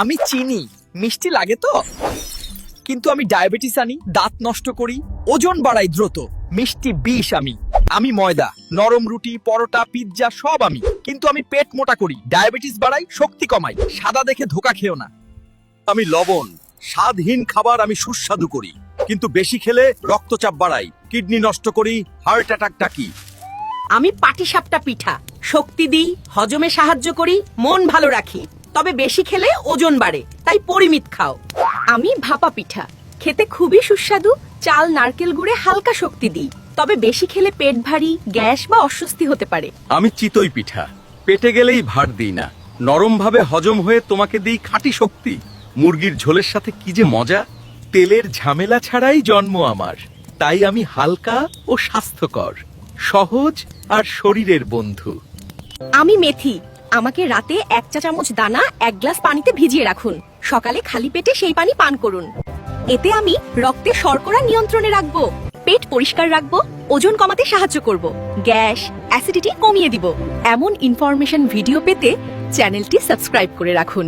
আমি চিনি মিষ্টি লাগে তো, কিন্তু আমি ডায়াবেটিস আনি, দাঁত নষ্ট করি, ওজন বাড়াই দ্রুত। মিষ্টি বিষ আমি। আমি ময়দা, নরম রুটি, পরোটা, পিৎজা সব আমি, কিন্তু আমি পেট মোটা করি, ডায়াবেটিস বাড়াই, শক্তি কমাই। সাদা দেখে ধোকা খেও না। আমি লবণ, স্বাদহীন খাবার আমি সুস্বাদু করি, কিন্তু বেশি খেলে রক্তচাপ বাড়াই, কিডনি নষ্ট করি, হার্ট অ্যাটাক ডাকি। আমি পাটিসাপটা পিঠা, শক্তি দিই, হজমে সাহায্য করি, মন ভালো রাখি। তবে বেশি খেলে ওজন বাড়ে, তাই পরিমিত খাও। আমি ভাপা পিঠা, খেতে খুবই সুস্বাদু, চাল নারকেল গুড়ে হালকা শক্তি দিই। তবে বেশি খেলে পেট ভারী, গ্যাস বা অস্বস্তি হতে পারে। আমি চিতই পিঠা, পেটে গেলেই ভার দিই না, নরম ভাবে হজম হয়ে তোমাকে দিই খাঁটি শক্তি। মুরগির ঝোলের সাথে কি যে মজা, তেলের ঝামেলা ছাড়াই জন্ম আমার, তাই আমি হালকা ও স্বাস্থ্যকর, সহজ আর শরীরের বন্ধু। আমি মেথি, আমাকে রাতে 1 চা চামচ দানা 1 গ্লাস পানিতে ভিজিয়ে রাখুন, সকালে খালি পেটে সেই পানি পান করুন। এতে আমি রক্তে শর্করা নিয়ন্ত্রণে রাখবো, পেট পরিষ্কার রাখবো, ওজন কমাতে সাহায্য করব, গ্যাস অ্যাসিডিটি কমিয়ে দিব। এমন ইনফরমেশন ভিডিও পেতে চ্যানেলটি সাবস্ক্রাইব করে রাখুন।